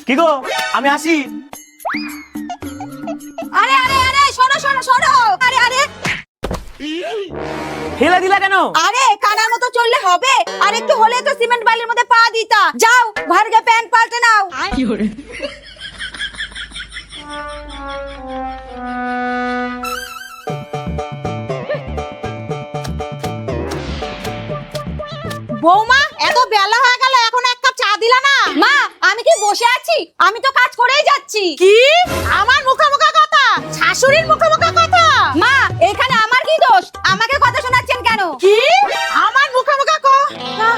কি গো, আমি আসি। আরে আরে আরে শোনো শোনো শোনো, আরে আরে ফেলে দিলা কেন? আরে কানার মতো চললে হবে? আর একটু হলে তো সিমেন্ট বালির মধ্যে পা দিতা। যাও ঘর গিয়ে প্যান্ট পাল্টে নাও। বৌমা, এত বেলা হয়ে গেল, এখন এক কাপ চা দিলা না? মা, আমি কি বসে আছি? আমি তো কাজ করেই যাচ্ছি। কি? আমার মুখে মুখে কথা, শাশুড়ির মুখে মুখে কথা। মা, এখানে আমার কি দোষ? আমাকে কথা শোনাচ্ছেন কেন? কি? আমার মুখে মুখে কথা।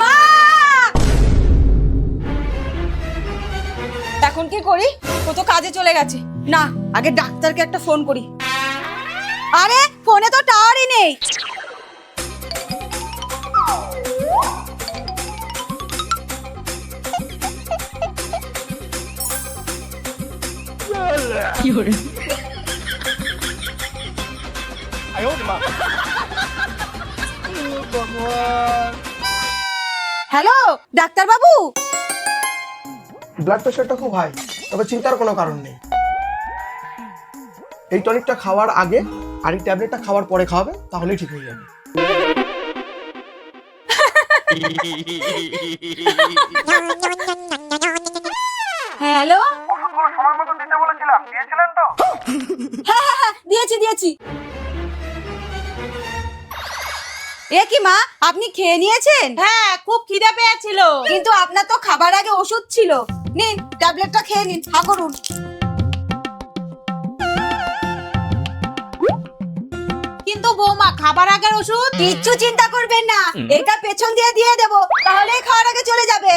মা, এখন কি করি? ও তো কাজে চলে গেছে। না, আগে ডাক্তারকে একটা ফোন করি। আরে ফোনে তো টাওয়ারই নেই। হ্যালো ডাক্তার বাবু। ব্লাড প্রেশারটা খুব হাই, তবে চিন্তার কোনো কারণ নেই। এই টনিকটা খাওয়ার আগে আর এই ট্যাবলেটটা খাওয়ার পরে খাওয়াবে, তাহলেই ঠিক হয়ে যাবে। হ্যালো, হ্যাঁ হ্যাঁ হ্যাঁ, দিয়েছি দিয়েছি। এ কি মা, আপনি খেয়ে নিয়েছেন? হ্যাঁ, খুব খিদে পেয়েছিল, কিন্তু আপনার তো খাবার আগে ওষুধ ছিল। নিন ট্যাবলেটটা খেয়ে নিন, হা করুন। কিন্তু বৌমা, খাবার আগের ওষুধ? কিচ্ছু চিন্তা করবেন না, এটা পেছন দিয়ে দিয়ে দেবো, তাহলেই খাওয়ার আগে চলে যাবে।